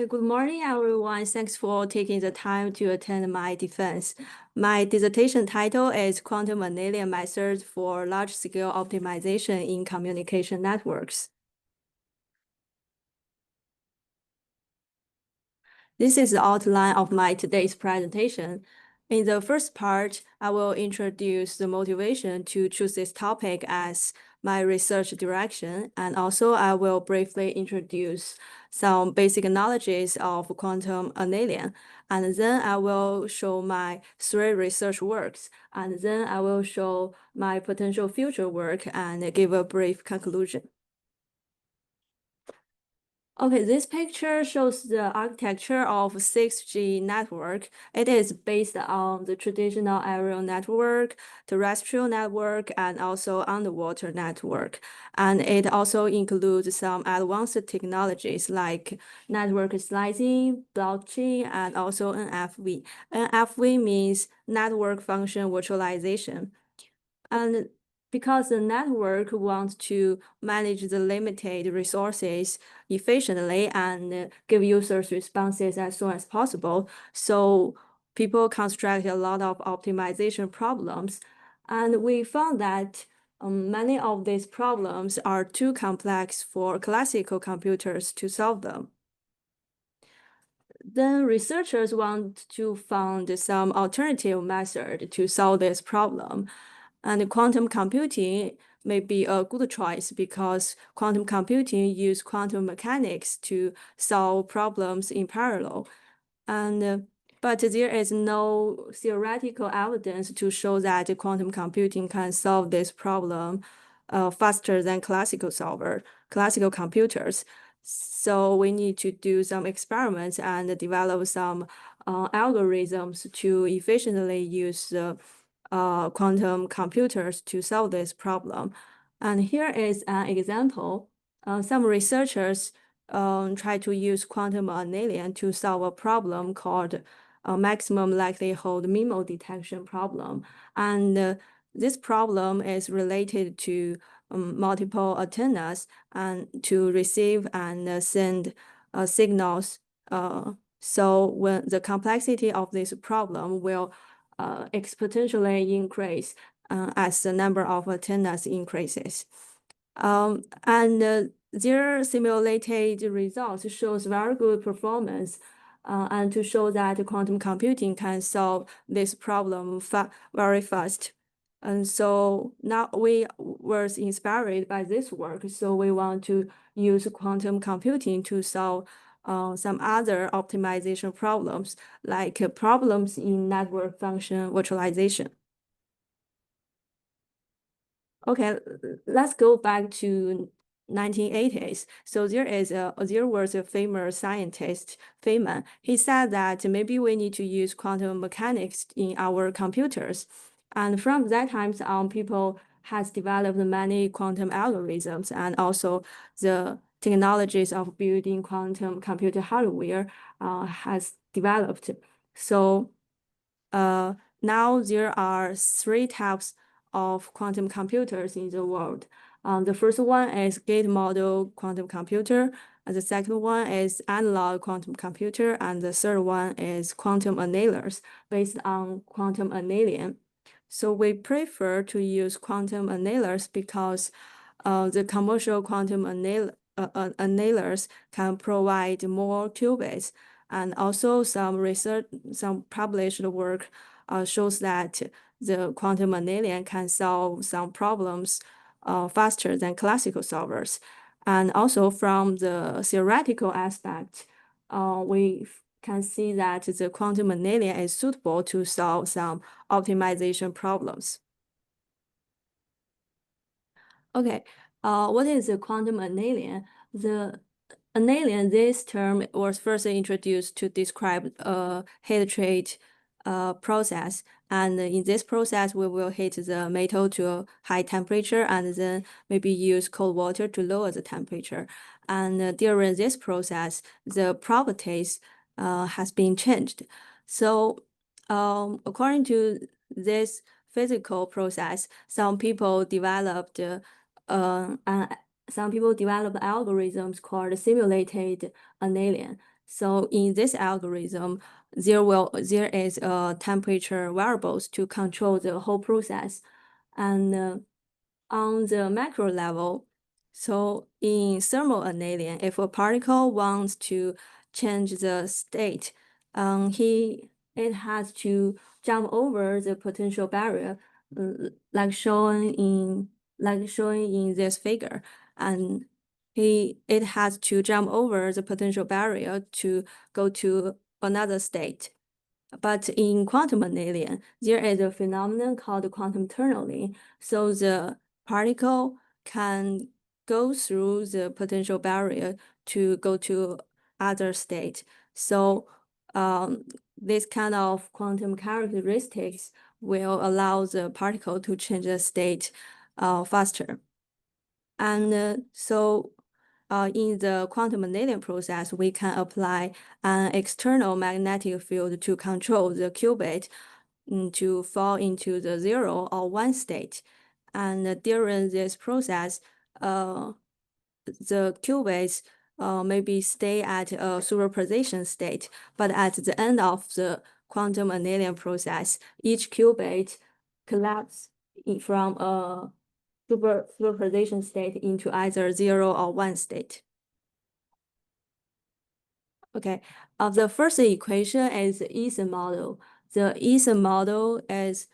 Good morning, everyone. Thanks for taking the time to attend my defense. My dissertation title is Quantum Annealing Methods for Large-Scale Optimization in Communication Networks. This is the outline of my today's presentation. In the first part, I will introduce the motivation to choose this topic as my research direction, and also I will briefly introduce some basic knowledges of quantum annealing, and then I will show my 3 research works, and then I will show my potential future work and give a brief conclusion. Okay, this picture shows the architecture of 6G network. It is based on the traditional aerial network, terrestrial network, and also underwater network. And it also includes some advanced technologies like network slicing, blockchain, and also NFV. NFV means network function virtualization. And because the network wants to manage the limited resources efficiently and give users responses as soon as possible, so people construct a lot of optimization problems. And we found that many of these problems are too complex for classical computers to solve them. Then researchers want to find some alternative method to solve this problem. And quantum computing may be a good choice because quantum computing uses quantum mechanics to solve problems in parallel. But there is no theoretical evidence to show that quantum computing can solve this problem faster than classical computers. So we need to do some experiments and develop some algorithms to efficiently use quantum computers to solve this problem. And here is an example. Some researchers try to use quantum annealing to solve a problem called maximum likelihood MIMO detection problem. And this problem is related to multiple antennas and to receive and send signals. So when the complexity of this problem will exponentially increase as the number of antennas increases. Their simulated results shows very good performance and to show that quantum computing can solve this problem very fast. And so now we were inspired by this work, so we want to use quantum computing to solve some other optimization problems, like problems in network function virtualization. Okay, let's go back to 1980s. So there was a famous scientist, Feynman. He said that maybe we need to use quantum mechanics in our computers. And from that time on, people has developed many quantum algorithms, and also the technologies of building quantum computer hardware has developed. So now there are 3 types of quantum computers in the world. The first one is gate model quantum computer, and the second one is analog quantum computer, and the third one is quantum annealers based on quantum annealing. So we prefer to use quantum annealers because the commercial quantum annealers can provide more qubits, and also some published work shows that the quantum annealing can solve some problems faster than classical solvers. And also from the theoretical aspect, we can see that the quantum annealing is suitable to solve some optimization problems. Okay, what is the quantum annealing? The annealing, this term was first introduced to describe a heat treat process. And in this process, we will heat the metal to a high temperature and then maybe use cold water to lower the temperature. And during this process, the properties has been changed. So according to this physical process, some people developed algorithms called simulated annealing. So in this algorithm, there is a temperature variables to control the whole process. And on the macro level, so in thermal annealing, if a particle wants to change the state, it has to jump over the potential barrier, like shown in this figure, and it has to jump over the potential barrier to go to another state. But in quantum annealing, there is a phenomenon called quantum tunneling. So the particle can go through the potential barrier to go to other state. So this kind of quantum characteristics will allow the particle to change the state faster. And so in the quantum annealing process, we can apply an external magnetic field to control the qubit to fall into the 0 or 1 state. And during this process, the qubits maybe stay at a superposition state, but at the end of the quantum annealing process, each qubit collapses from a superposition state into either 0 or 1 state. Okay, the first equation is the Eason model. The Eason model is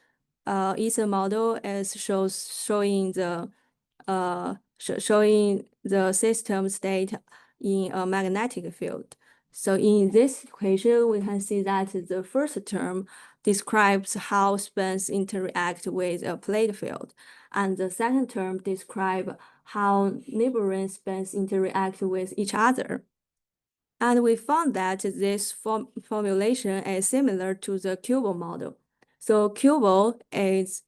showing the system state in a magnetic field. So in this equation, we can see that the first term describes how spins interact with a plate field, and the second term describes how neighboring spins interact with each other. And we found that this formulation is similar to the QUBO model. So QUBO is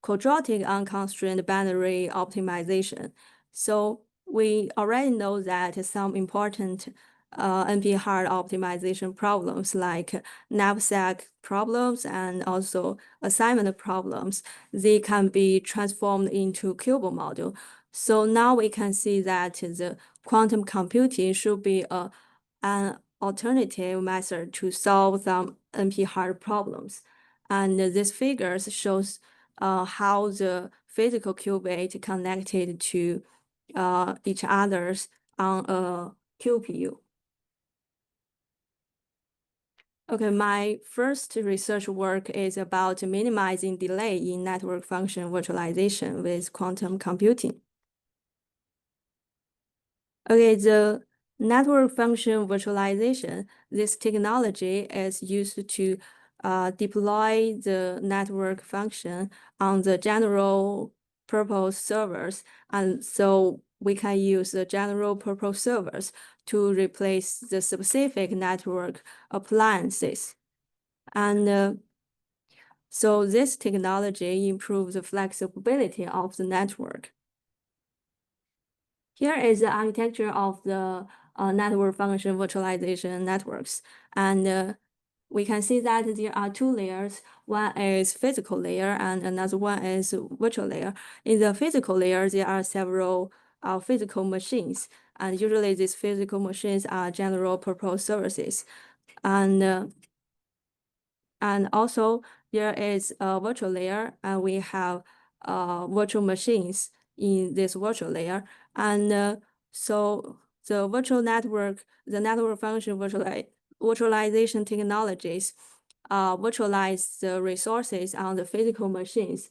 quadratic unconstrained binary optimization. So we already know that some important NP-hard optimization problems like knapsack problems and also assignment problems, they can be transformed into QUBO model. So now we can see that the quantum computing should be an alternative method to solve some NP-hard problems. And this figures shows how the physical qubit connected to each others on a QPU. Okay, my first research work is about minimizing delay in network function virtualization with quantum computing. Okay, the network function virtualization, this technology is used to deploy the network function on the general purpose servers. And so we can use the general purpose servers to replace the specific network appliances. And so this technology improves the flexibility of the network. Here is the architecture of the network function virtualization networks. And we can see that there are two layers. One is physical layer and another one is virtual layer. In the physical layer, there are several physical machines. And usually these physical machines are general purpose services. And also there is a virtual layer, and we have virtual machines in this virtual layer. And so the network function virtualization technologies virtualize the resources on the physical machines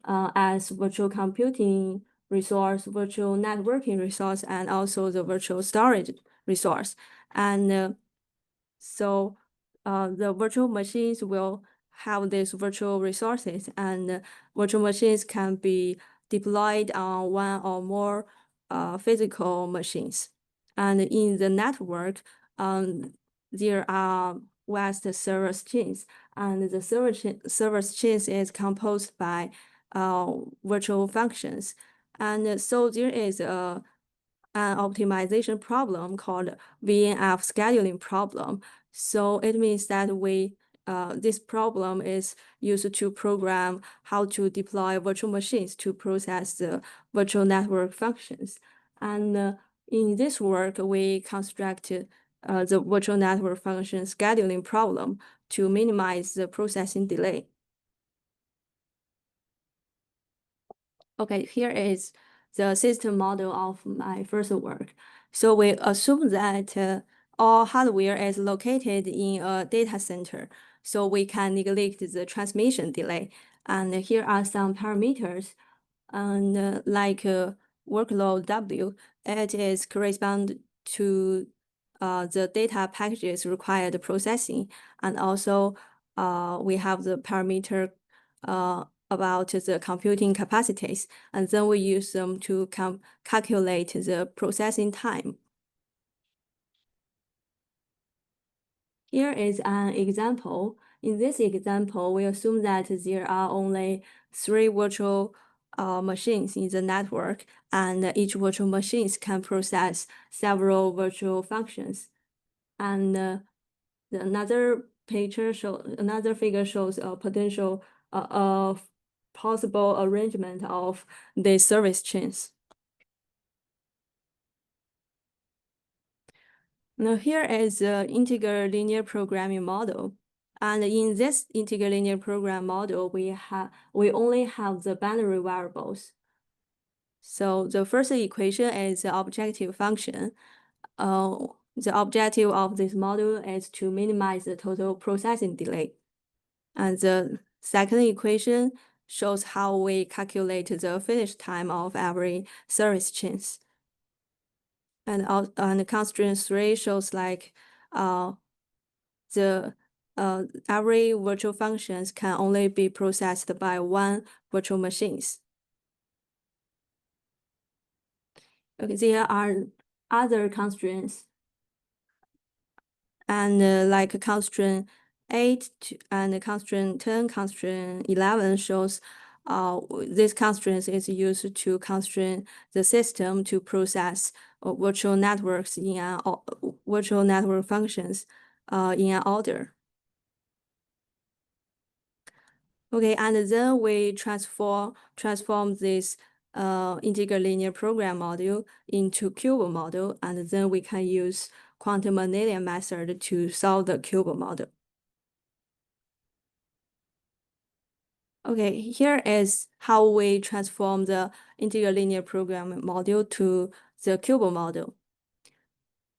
as virtual computing resource, virtual networking resource, and also the virtual storage resource. And so the virtual machines will have these virtual resources, and virtual machines can be deployed on one or more physical machines. And in the network, there are vast server chains, and the server chains is composed by virtual functions. And so there is an optimization problem called VNF scheduling problem. So it means that this problem is used to program how to deploy virtual machines to process the virtual network functions. And in this work, we construct the virtual network function scheduling problem to minimize the processing delay. Okay, here is the system model of my first work. So we assume that all hardware is located in a data center, so we can neglect the transmission delay. And here are some parameters, and like workload W, it is correspond to the data packages required processing, and also we have the parameter about the computing capacities, and then we use them to calculate the processing time. Here is an example. In this example, we assume that there are only 3 virtual machines in the network, and each virtual machine can process several virtual functions. And another figure shows a potential of possible arrangement of the service chains. Now here is the integer linear programming model. And in this integer linear program model, we only have the binary variables. So the first equation is the objective function. The objective of this model is to minimize the total processing delay. And the second equation shows how we calculate the finish time of every service chains. And constraint 3 shows like every virtual functions can only be processed by 1 virtual machines. Okay, there are other constraints, and like constraint 8 and constraint 10, constraint 11 shows this constraint is used to constrain the system to process virtual networks in virtual network functions in an order. Okay, and then we transform this integer linear program module into cube model, and then we can use quantum annealing method to solve the cube model. Okay, here is how we transform the integer linear program module to the cube model.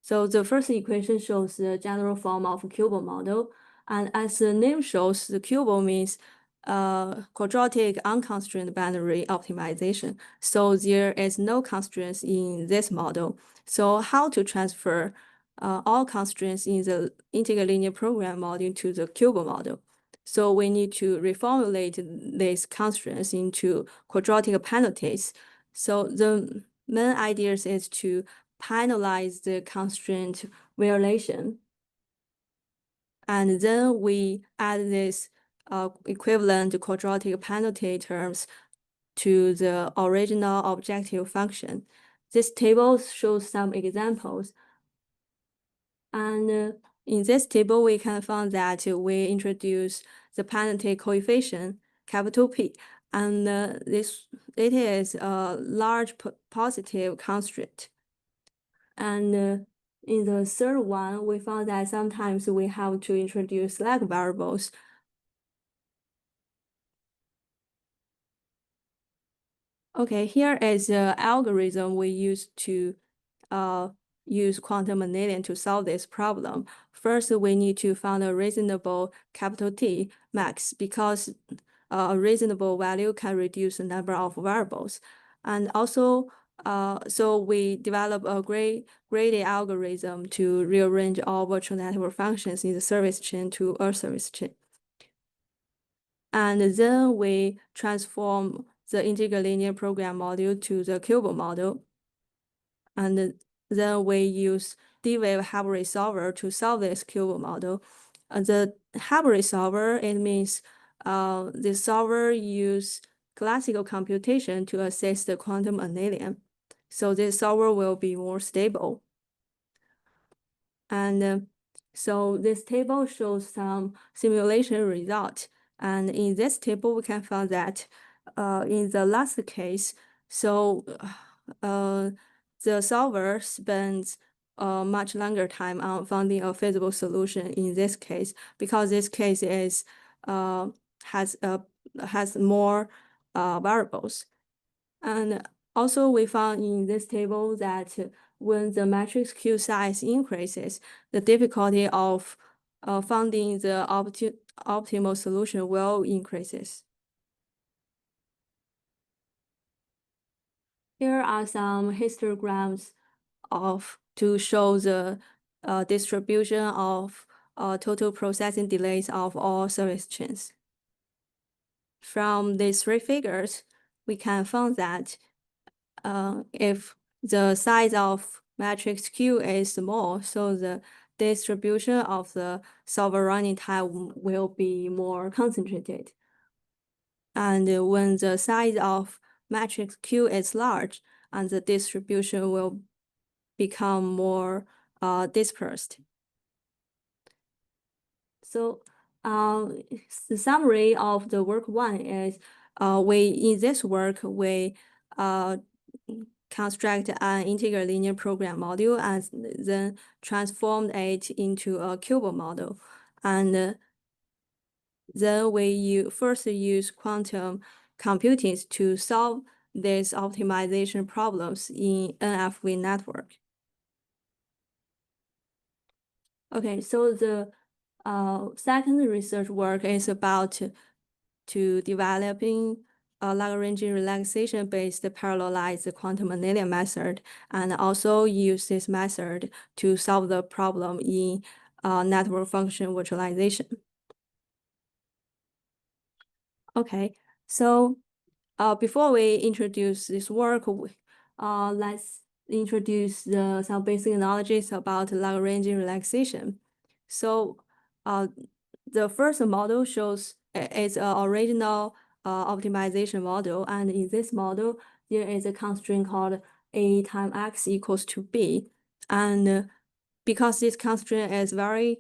So the first equation shows the general form of cube model, and as the name shows, the cube means quadratic unconstrained binary optimization. So there is no constraints in this model. So how to transfer all constraints in the integer linear program module to the cube model? So we need to reformulate these constraints into quadratic penalties. So the main idea is to penalize the constraint violation. And then we add this equivalent quadratic penalty terms to the original objective function. This table shows some examples. And in this table, we can find that we introduce the penalty coefficient, capital P, and it is a large positive constraint. And in the third one, we found that sometimes we have to introduce slack variables. Okay, here is the algorithm we use to use quantum annealing to solve this problem. First, we need to find a reasonable capital T max, because a reasonable value can reduce the number of variables. And also, so we develop a gradient algorithm to rearrange all virtual network functions in the service chain to a service chain. And then we transform the integer linear program module to the cube model. And then we use D-wave hybrid solver to solve this cube model. The hybrid solver, it means the solver use classical computation to assess the quantum annealing. So this solver will be more stable. And so this table shows some simulation result. And in this table, we can find that in the last case, so the solver spends a much longer time on finding a feasible solution in this case, because this case is has more variables. And also we found in this table that when the matrix Q size increases, the difficulty of finding the optimal solution will increases. Here are some histograms to show the distribution of total processing delays of all service chains. From these three figures, we can find that if the size of matrix Q is small, so the distribution of the solver running time will be more concentrated. And when the size of matrix Q is large, and the distribution will become more dispersed. So the summary of the work one is in this work, we construct an integral linear program module and then transform it into a cubo model. And then we first use quantum computing to solve these optimization problems in NFV network. Okay, so the second research work is about developing a Lagrangian relaxation-based parallelized quantum annealing method, and also use this method to solve the problem in network function virtualization. Okay, so before we introduce this work, let's introduce some basic knowledge about Lagrangian relaxation. So the first model shows it's an original optimization model, and in this model, there is a constraint called A times X equals to B. And because this constraint is very,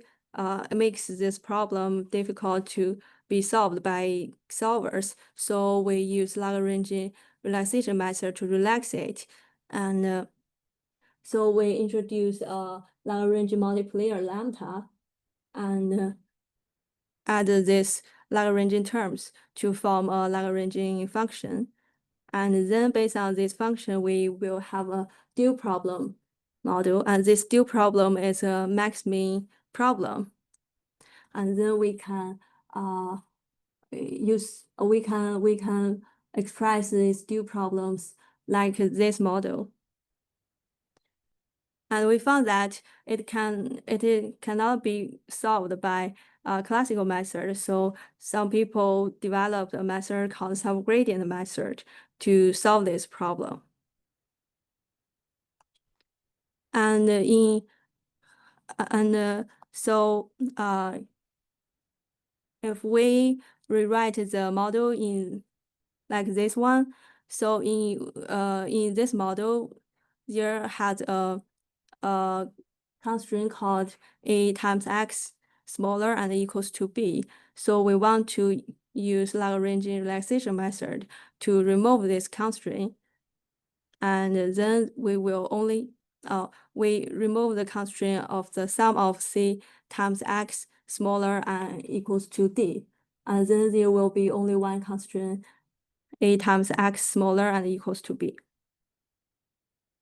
makes this problem difficult to be solved by solvers, so we use Lagrangian relaxation method to relax it. And so we introduce a Lagrangian multiplier lambda and add this Lagrangian terms to form a Lagrangian function. And then based on this function, we will have a dual problem model. And this dual problem is a max-min problem. And then we can we can express these dual problems like this model. And we found that it cannot be solved by a classical method. So some people developed a method called subgradient method to solve this problem. And so if we rewrite the model in like this one, so in this model, there has a constraint called A times X smaller and equals to B. So we want to use Lagrangian relaxation method to remove this constraint. And then we will only, we remove the constraint of the sum of C times X smaller and equals to D. And then there will be only one constraint, A times X smaller and equals to B.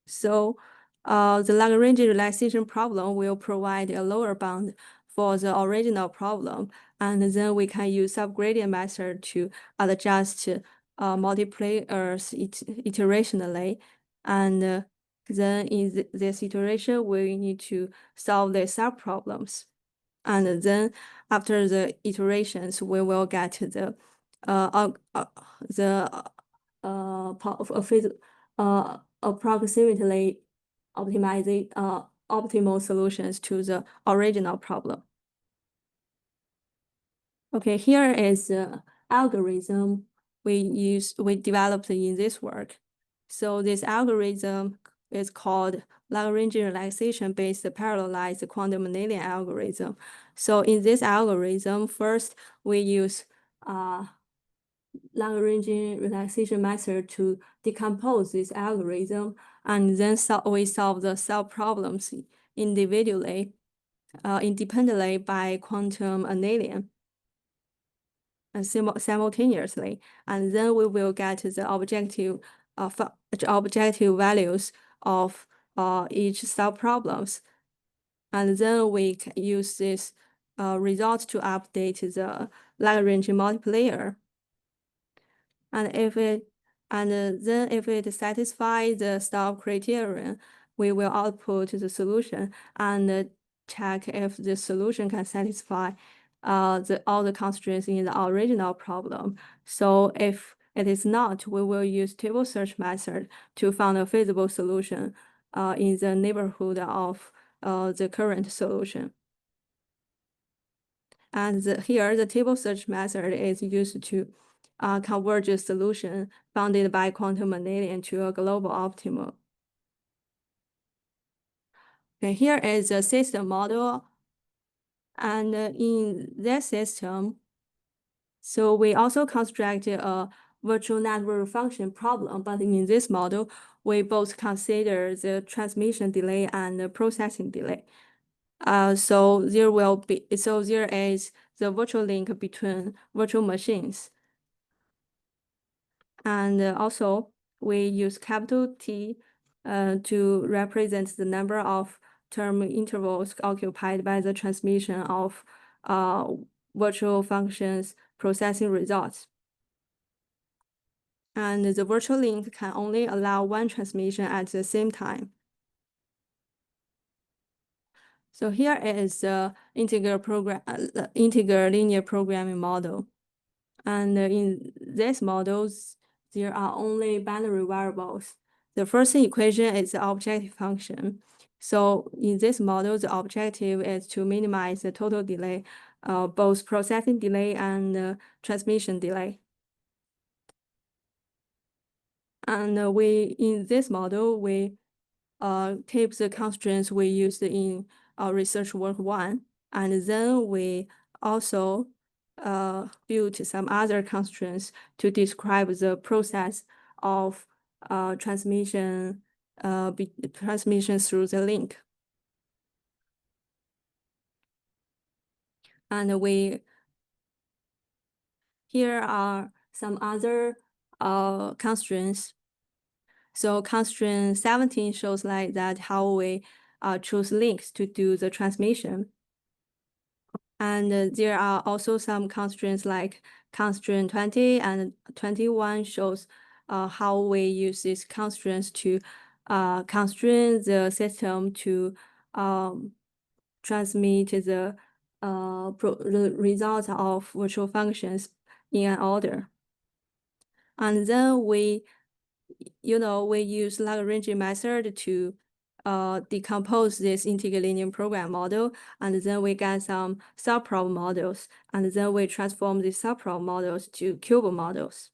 So the Lagrangian relaxation problem will provide a lower bound for the original problem, and then we can use subgradient method to adjust multipliers iterationally. And then in this iteration, we need to solve the subproblems. And then after the iterations, we will get the approximately optimal solutions to the original problem. Okay, here is the algorithm we developed in this work. So this algorithm is called Lagrangian relaxation-based parallelized quantum annealing algorithm. So in this algorithm, first we use Lagrangian relaxation method to decompose this algorithm and then we solve the sub-problems individually, independently by quantum annealing simultaneously, and then we will get the objective values of each sub-problems, and then we can use this result to update the Lagrange multiplier. And then if it satisfies the stop criterion, we will output the solution and check if the solution can satisfy all the constraints in the original problem. So if it is not, we will use table search method to find a feasible solution in the neighborhood of the current solution. And here, the table search method is used to converge a solution bounded by quantum annealing to a global optimal. Okay, here is a system model. And in this system, so we also constructed a virtual network function problem, but in this model, we both consider the transmission delay and the processing delay. So there is the virtual link between virtual machines. And also, we use capital T to represent the number of term intervals occupied by the transmission of virtual functions processing results. And the virtual link can only allow one transmission at the same time. So here is the integer linear programming model. And in these models, there are only binary variables. The first equation is the objective function. So in this model, the objective is to minimize the total delay, both processing delay and transmission delay. And in this model, we keep the constraints we used in research work 1, and then we also built some other constraints to describe the process of transmission through the link. And here are some other constraints. So constraint 17 shows like that how we choose links to do the transmission. And there are also some constraints like constraint 20 and 21 shows how we use these constraints to constrain the system to transmit the result of virtual functions in an order. And then we use Lagrange method to decompose this integer linear program model, and then we get some subproblem models, and then we transform these subproblem models to cubic models.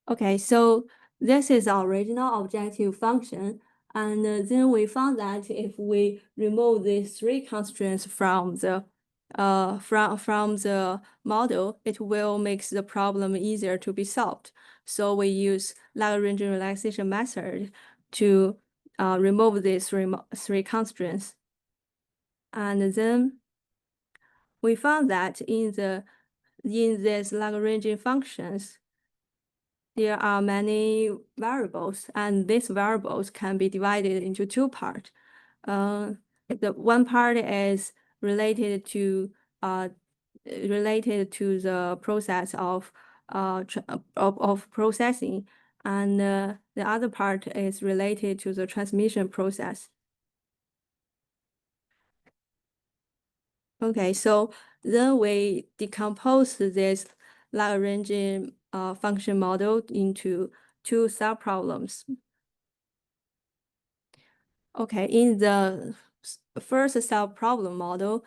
Okay, so this is our original objective function, and then we found that if we remove these three constraints from the model, it will make the problem easier to be solved. So we use Lagrange relaxation method to remove these three constraints. And then we found that in these Lagrange functions, there are many variables, and these variables can be divided into two parts. The one part is related to the process of processing, and the other part is related to the transmission process. Okay, so then we decompose this Lagrange function model into two subproblems. Okay, in the first subproblem model,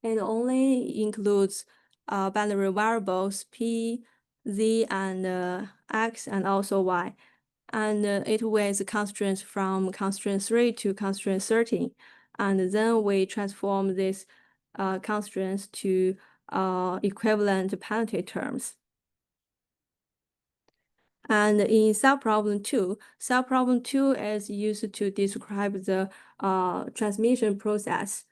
it only includes binary variables p, z, and x, and also y. And it weighs constraints from constraint 3 to constraint 13. And then we transform these constraints to equivalent penalty terms. And in subproblem 2 is used to describe the transmission process.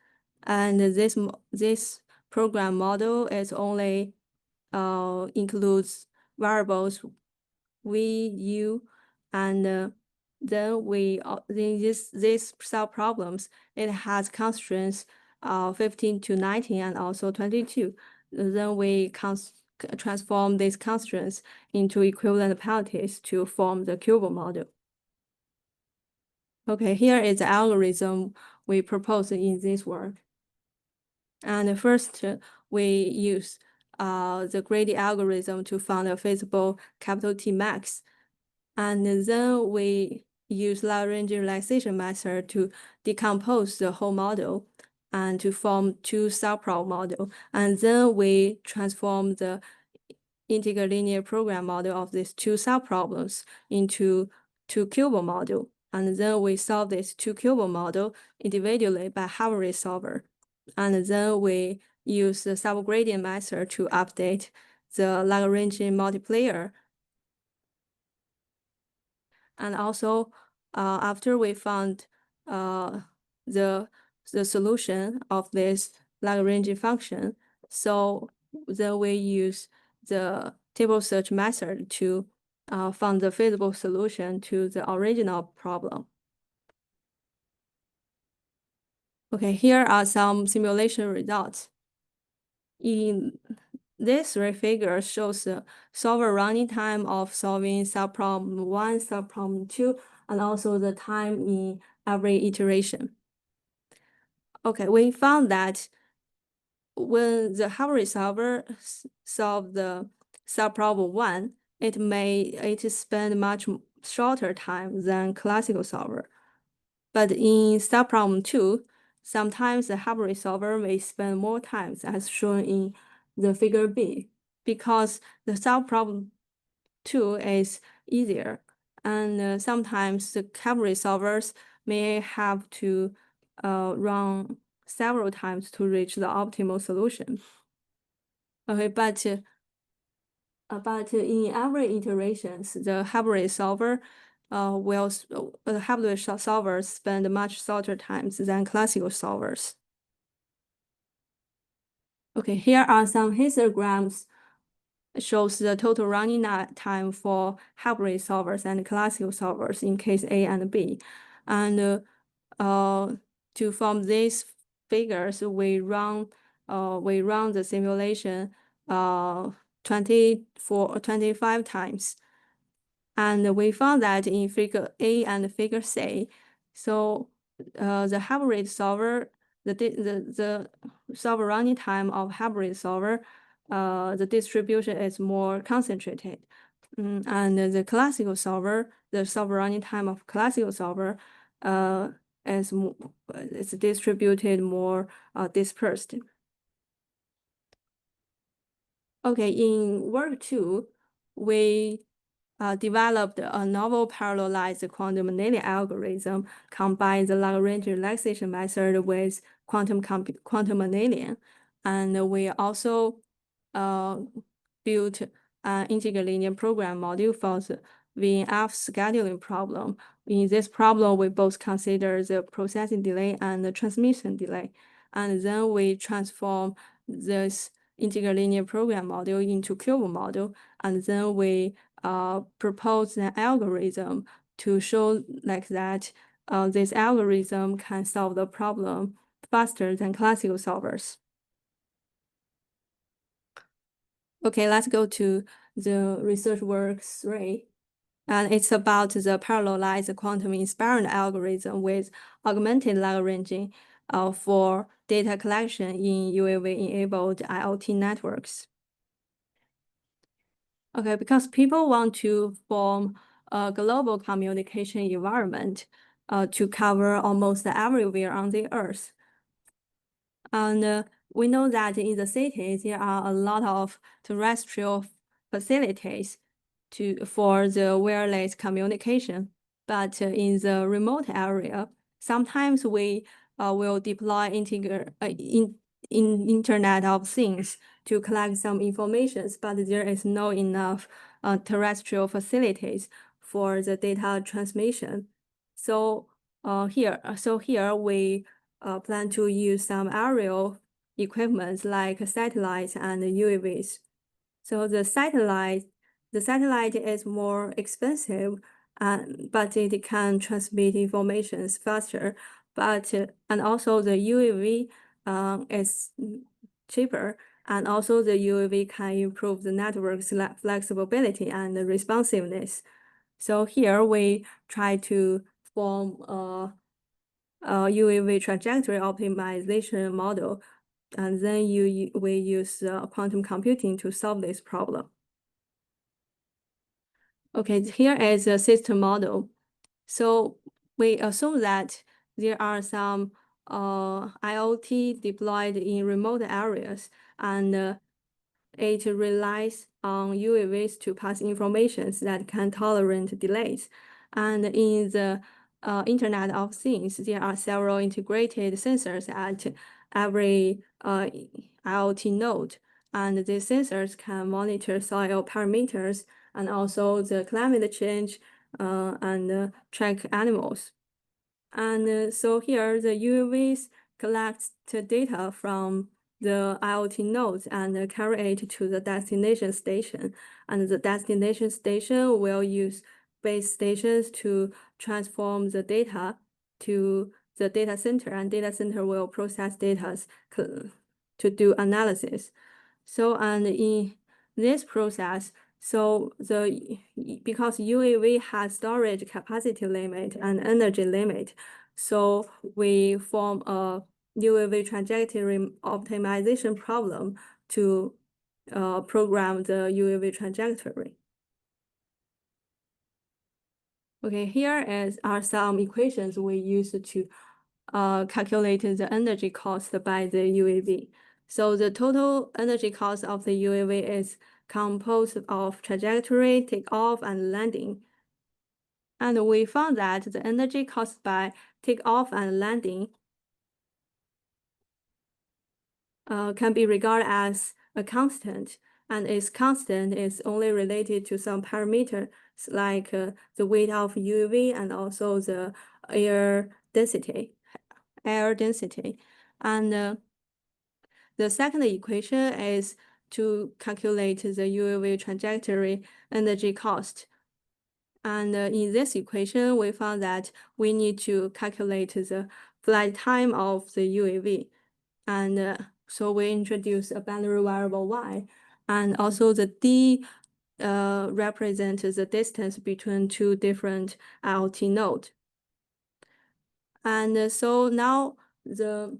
And this program model is only includes variables v, u, and then in these subproblems, it has constraints 15 to 19 and also 22. Then we transform these constraints into equivalent penalties to form the Kubo model. Okay, here is the algorithm we propose in this work. And first, we use the greedy algorithm to find a feasible capital T max. And then we use Lagrange relaxation method to decompose the whole model and to form two subproblem model. And then we transform the integer linear program model of these two subproblems into two Kubo model. And then we solve this two Kubo model individually by Harvard solver. And then we use the subgradient method to update the Lagrange multiplier. And also, after we found the solution of this Lagrange function, so then we use the table search method to find the feasible solution to the original problem. Okay, here are some simulation results. In this three figures shows the solver running time of solving subproblem 1, subproblem 2, and also the time in every iteration. Okay, we found that when the Harvard solver solved the subproblem 1, it spend much shorter time than classical solver. But in subproblem 2, sometimes the Harvard solver may spend more time, as shown in the figure B, because the subproblem 2 is easier. And sometimes the Harvard solvers may have to run several times to reach the optimal solution. Okay, but in every iterations, the Harvard solver Harvard solvers spend much shorter times than classical solvers. Okay, here are some histograms shows the total running time for Harvard solvers and classical solvers in case A and B. And to form these figures, we run the simulation 25 times. And we found that in figure A and figure C, so the Harvard solver, the solver running time of Harvard solver, the distribution is more concentrated. And the classical solver, the solver running time of classical solver, is distributed more dispersed. Okay, in work 2, we developed a novel parallelized quantum annealing algorithm, combines the Lagrange relaxation method with quantum annealing. And we also built an integer linear program module for the VNF scheduling problem. In this problem, we both consider the processing delay and the transmission delay. And then we transform this integer linear program module into Kubo model, and then we propose an algorithm to show like that this algorithm can solve the problem faster than classical solvers. Okay, let's go to the research work 3. And it's about the parallelized quantum experiment algorithm with augmented Lagrange for data collection in UAV-enabled IoT networks. Okay, because people want to form a global communication environment to cover almost everywhere on the Earth. And we know that in the cities, there are a lot of terrestrial facilities for the wireless communication. But in the remote area, sometimes we will deploy Internet of Things to collect some information, but there is no enough terrestrial facilities for the data transmission. So here we plan to use some aerial equipment like satellites and UAVs. So the satellite is more expensive, but it can transmit information faster. But and also the UAV is cheaper, and also the UAV can improve the network's flexibility and responsiveness. So here we try to form a UAV trajectory optimization model, and then we use quantum computing to solve this problem. Okay, here is a system model. So we assume that there are some IoT deployed in remote areas, and it relies on UAVs to pass information that can tolerate delays. And in the Internet of Things, there are several integrated sensors at every IoT node. And these sensors can monitor soil parameters and also the climate change and track animals. And so here the UAVs collect the data from the IoT nodes and carry it to the destination station. And the destination station will use base stations to transform the data to the data center, and data center will process data to do analysis. So, and in this process, because UAV has storage capacity limit and energy limit, so we form a UAV trajectory optimization problem to program the UAV trajectory. Okay, here are some equations we use to calculate the energy cost by the UAV. So the total energy cost of the UAV is composed of trajectory, takeoff, and landing. And we found that the energy cost by takeoff and landing can be regarded as a constant, and its constant is only related to some parameters like the weight of UAV and also the air density. And the second equation is to calculate the UAV trajectory energy cost. And in this equation, we found that we need to calculate the flight time of the UAV. And so we introduce a boundary variable y, and also the d represents the distance between two different IoT nodes. And so now the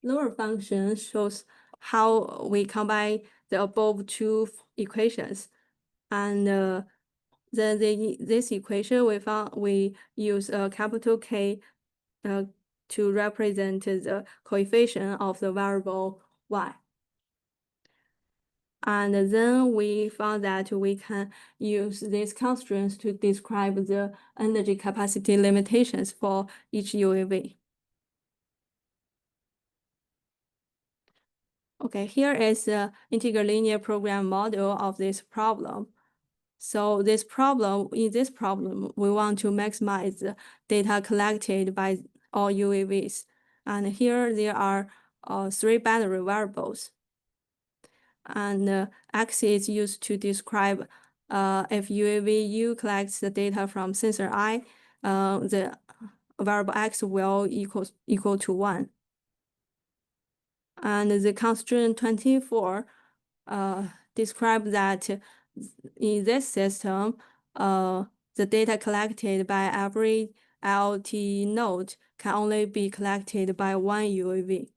lower function shows how we combine the above two equations. And then this equation we use a capital K to represent the coefficient of the variable y. And then we found that we can use these constraints to describe the energy capacity limitations for each UAV. Okay, here is the integral linear program model of this problem. So in this problem, we want to maximize the data collected by all UAVs. And here there are three boundary variables. And X is used to describe if UAV U collects the data from sensor I, the variable X will equal to 1. And the constraint 24 describe that in this system, the data collected by every IoT node can only be collected by one UAV.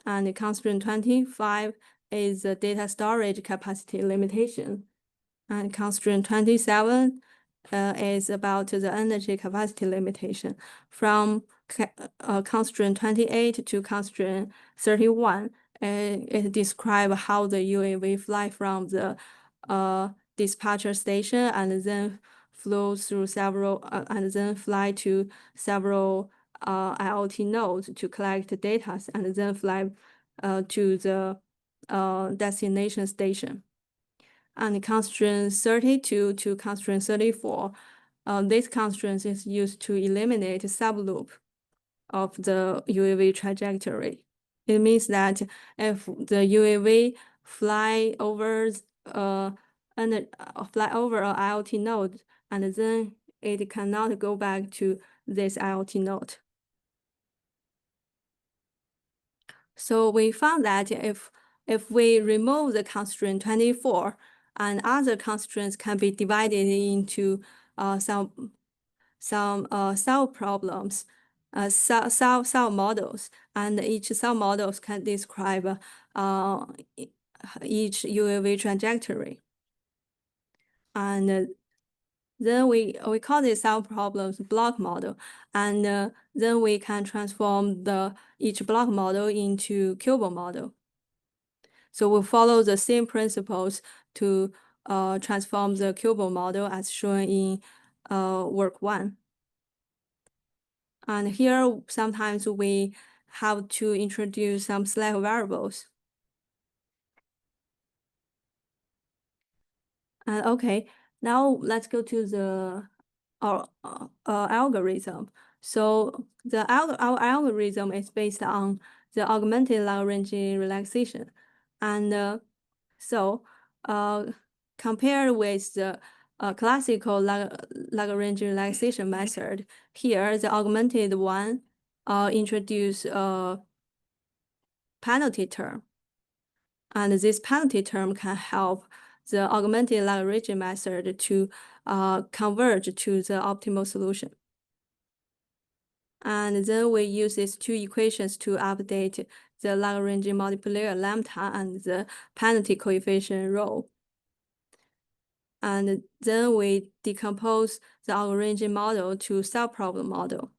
And the constraint 25 is the data storage capacity limitation. And constraint 27 is about the energy capacity limitation. From constraint 28 to constraint 31, it describes how the UAV fly from the dispatcher station and then flow through several and then fly to several IoT nodes to collect data and then fly to the destination station. And constraint 32 to constraint 34, this constraint is used to eliminate subloop of the UAV trajectory. It means that if the UAV fly over fly over a IoT node, and then it cannot go back to this IoT node. So we found that if we remove the constraint 24, and other constraints can be divided into some sub-problems, sub-models, and each sub-models can describe each UAV trajectory. And then we call this sub-problems block model, and then we can transform each block model into cubo model. So we follow the same principles to transform the cubo model as shown in work 1. And here, sometimes we have to introduce some slack variables. Okay, now let's go to the algorithm. So our algorithm is based on the augmented Lagrange relaxation. And compared with the classical Lagrange relaxation method, here the augmented one introduce a penalty term. And this penalty term can help the augmented Lagrange method to converge to the optimal solution. And then we use these two equations to update the Lagrange multiplier lambda and the penalty coefficient rho. And then we decompose the Lagrange model to subproblem model.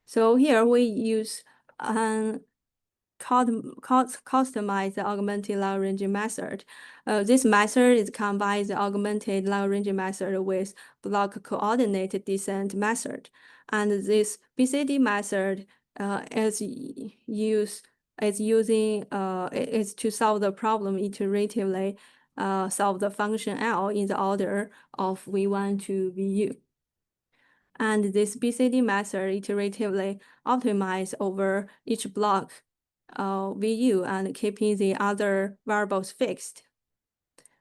So here we use customize the augmented Lagrange method. This method is combines the augmented Lagrange method with block coordinate descent method. And this BCD method is to solve the problem iteratively, solve the function L in the order of V1 to VU. And this BCD method iteratively optimize over each block VU and keeping the other variables fixed.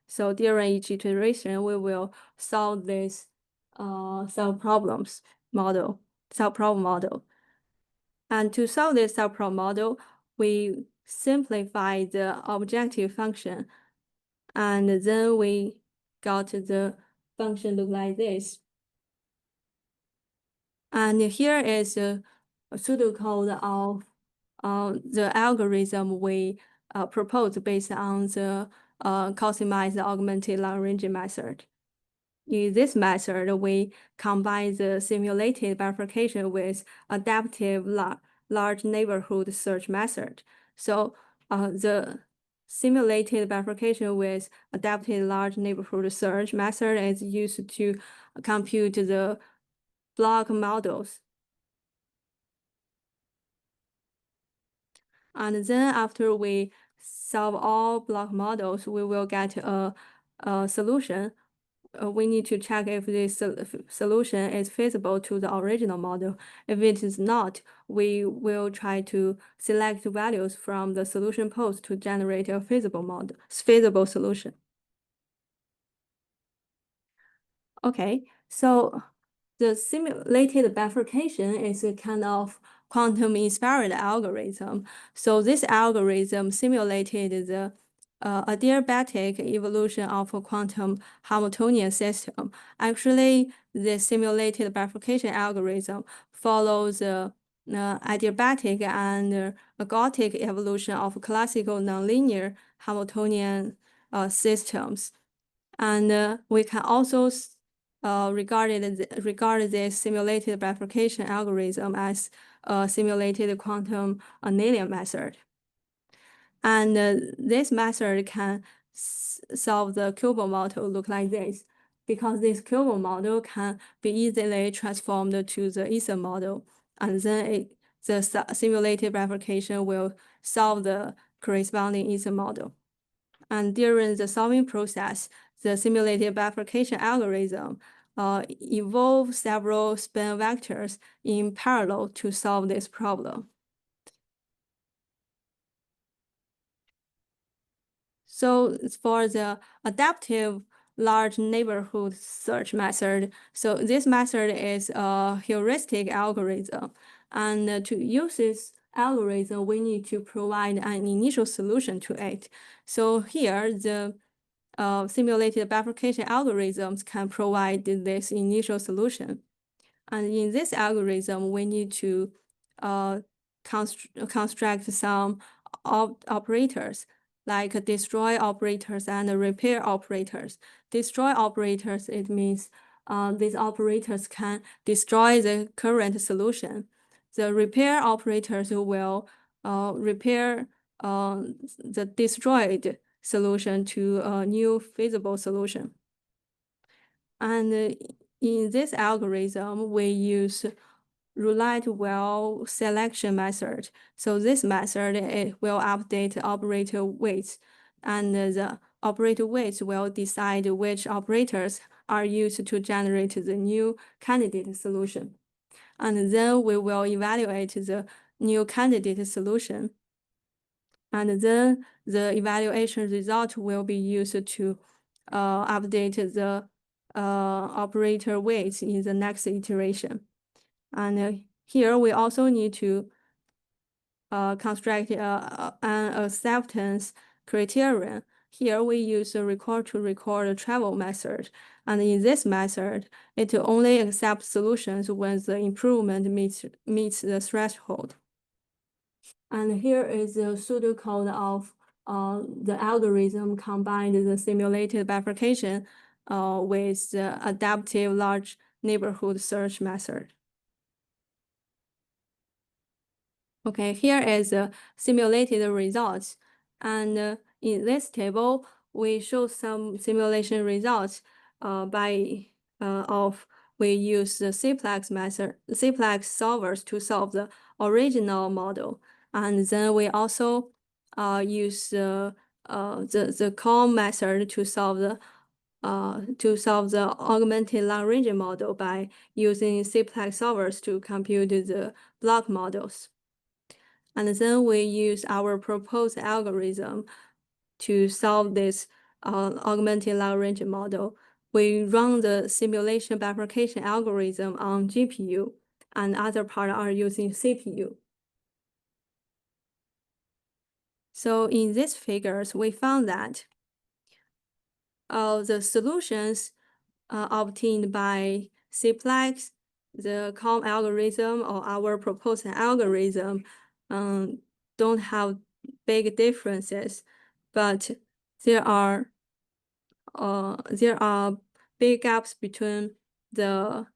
So during each iteration, we will solve this subproblem model. And to solve this subproblem model, we simplify the objective function, and then we got the function look like this. And here is a pseudocode of the algorithm we proposed based on the customized augmented Lagrange method. In this method, we combine the simulated bifurcation with adaptive large neighborhood search method. So the simulated bifurcation with adaptive large neighborhood search method is used to compute the block models. And then after we solve all block models, we will get a solution. We need to check if this solution is feasible to the original model. If it is not, we will try to select values from the solution post to generate a feasible solution. Okay, so the simulated bifurcation is a kind of quantum-inspired algorithm. So this algorithm simulated the adiabatic evolution of a quantum Hamiltonian system. Actually, the simulated bifurcation algorithm follows the adiabatic and ergodic evolution of classical nonlinear Hamiltonian systems. And we can also regard this simulated bifurcation algorithm as a simulated quantum annealing method. And this method can solve the cubo model look like this, because this cubo model can be easily transformed to the Ether model, and then the simulated bifurcation will solve the corresponding Ether model. And during the solving process, the simulated bifurcation algorithm evolves several span vectors in parallel to solve this problem. So for the adaptive large neighborhood search method, so this method is a heuristic algorithm. And to use this algorithm, we need to provide an initial solution to it. So here, the simulated bifurcation algorithms can provide this initial solution. And in this algorithm, we need to construct some operators like destroy operators and repair operators. Destroy operators, it means these operators can destroy the current solution. The repair operators will repair the destroyed solution to a new feasible solution. And in this algorithm, we use roulette wheel selection method. So this method, it will update operator weights, and the operator weights will decide which operators are used to generate the new candidate solution. And then we will evaluate the new candidate solution. And then the evaluation result will be used to update the operator weights in the next iteration. And here we also need to construct an acceptance criterion. Here we use a record-to-record travel method. And in this method, it only accepts solutions when the improvement meets the threshold. And here is the pseudocode of the algorithm combined the simulated bifurcation with the adaptive large neighborhood search method. Okay, here is the simulated results. And in this table, we show some simulation results we use the simplex method, simplex solvers to solve the original model. And then we also use the COM method to solve the augmented long-range model by using simplex solvers to compute the block models. And then we use our proposed algorithm to solve this augmented long-range model. We run the simulation bifurcation algorithm on GPU, and other part are using CPU. So in these figures, we found that the solutions obtained by simplex, the COM algorithm, or our proposed algorithm don't have big differences, but there are big gaps between the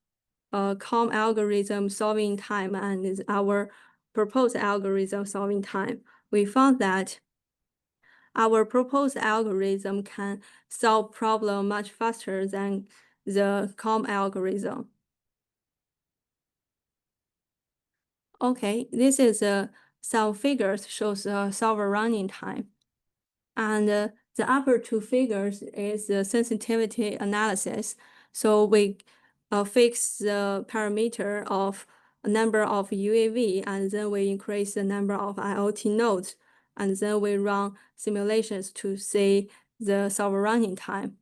COM algorithm solving time and our proposed algorithm solving time. We found that our proposed algorithm can solve problem much faster than the COM algorithm. Okay, this is some figures shows the solver running time. And the upper two figures is the sensitivity analysis. So we fix the parameter of a number of UAV, and then we increase the number of IoT nodes, and then we run simulations to see the solver running time.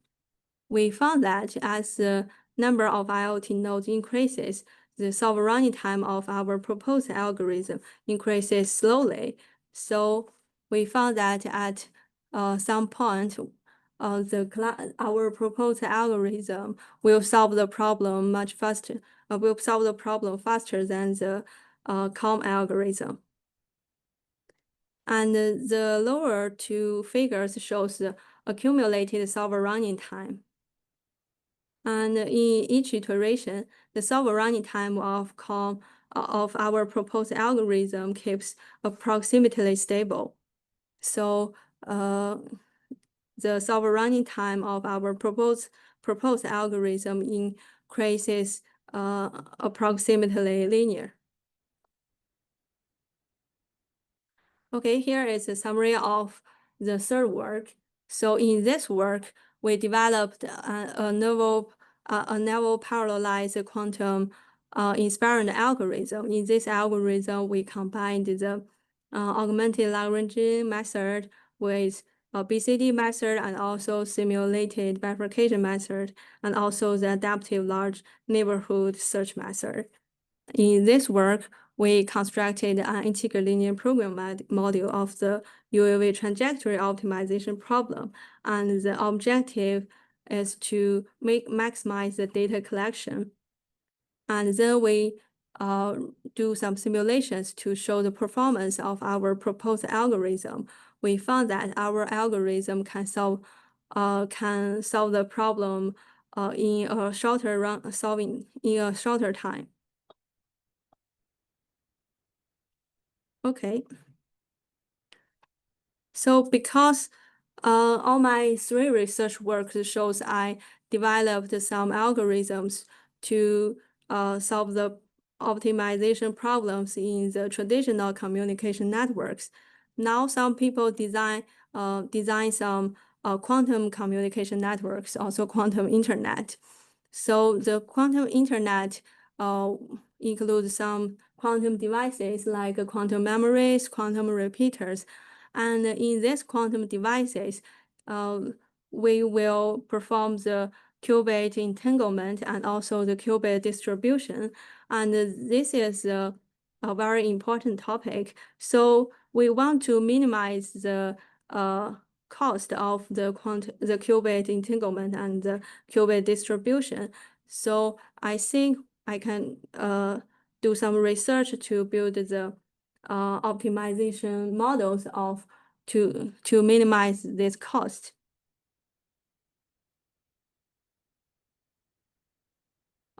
We found that as the number of IoT nodes increases, the solver running time of our proposed algorithm increases slowly. So we found that at some point, our proposed algorithm will solve the problem much faster. Will solve the problem faster than the COM algorithm. And the lower two figures shows the accumulated solver running time. And in each iteration, the solver running time of our proposed algorithm keeps approximately stable. So the solver running time of our proposed algorithm increases approximately linear. Okay, here is a summary of the third work. So in this work, we developed a novel parallelized quantum invariant algorithm. In this algorithm, we combined the augmented Lagrangian method with a BCD method and also simulated bifurcation method, and also the adaptive large neighborhood search method. In this work, we constructed an integral linear program module of the UAV trajectory optimization problem, and the objective is to maximize the data collection. And then we do some simulations to show the performance of our proposed algorithm. We found that our algorithm can solve the problem in a shorter time. Okay. So because all my 3 research work shows I developed some algorithms to solve the optimization problems in the traditional communication networks. Now some people design some quantum communication networks, also quantum internet. So the quantum internet includes some quantum devices like quantum memories, quantum repeaters. And in these quantum devices, we will perform the qubit entanglement and also the qubit distribution. And this is a very important topic. So we want to minimize the cost of the qubit entanglement and the qubit distribution. So I think I can do some research to build the optimization models to minimize this cost.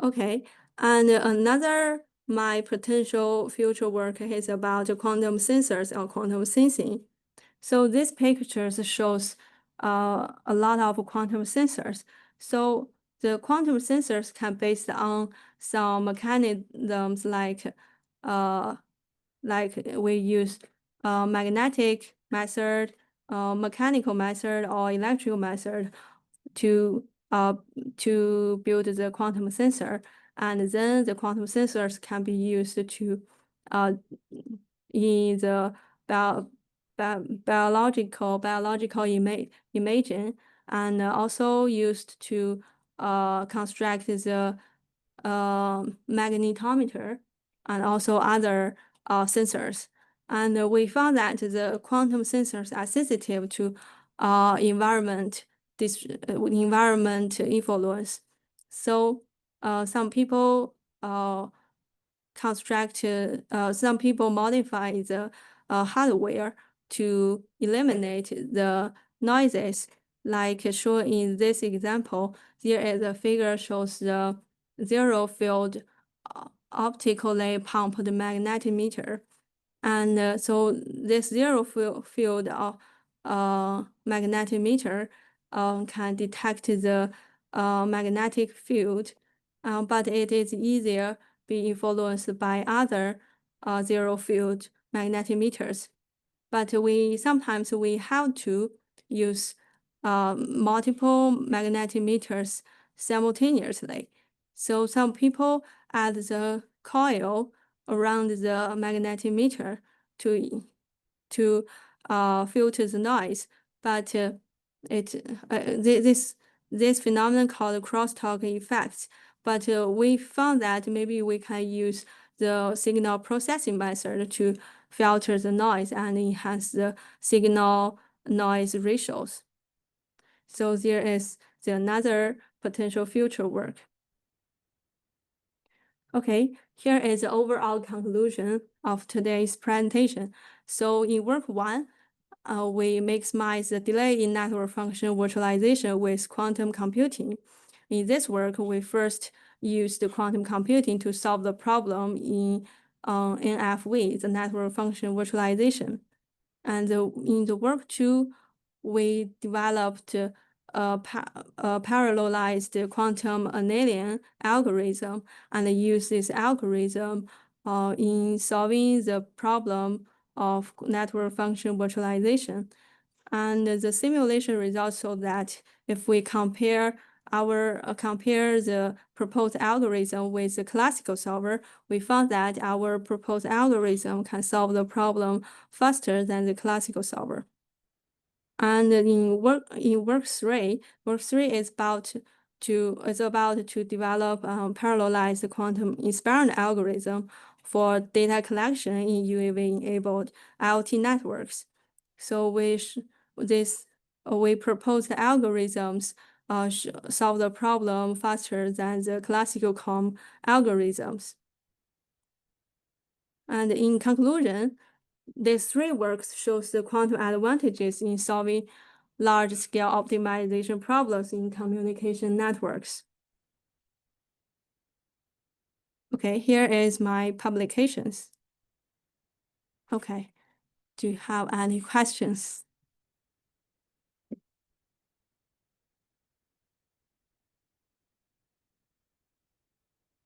Okay, and another my potential future work is about quantum sensors or quantum sensing. So this picture shows a lot of quantum sensors. So the quantum sensors can based on some mechanisms like we use magnetic method, mechanical method, or electrical method to build the quantum sensor, and then the quantum sensors can be used to in the biological imaging, and also used to construct the magnetometer and also other sensors. And we found that the quantum sensors are sensitive to environment influence. So some people some people modify the hardware to eliminate the noises. Like shown in this example, there is a figure shows the zero field optically pumped magnetometer. And so this zero field magnetometer can detect the magnetic field, but it is easier be influenced by other zero field magnetometers. But sometimes we have to use multiple magnetometers simultaneously. So some people add the coil around the magnetometer to filter the noise, but this phenomenon called crosstalk effects. But we found that maybe we can use the signal processing method to filter the noise and enhance the signal noise ratios. So there is another potential future work. Okay, here is the overall conclusion of today's presentation. So in work 1, we maximize the delay in network function virtualization with quantum computing. In this work, we first used quantum computing to solve the problem in NFV, the network function virtualization. And in the work 2, we developed a parallelized quantum annealing algorithm and use this algorithm in solving the problem of network function virtualization. And the simulation results show that if we compare the proposed algorithm with the classical solver, we found that our proposed algorithm can solve the problem faster than the classical solver. And in work three is about to develop parallelized quantum experiment algorithm for data collection in UAV-enabled IoT networks. So we propose the algorithms solve the problem faster than the classical COM algorithms. And in conclusion, these three works shows the quantum advantages in solving large-scale optimization problems in communication networks. Okay, here is my publications. Okay, do you have any questions?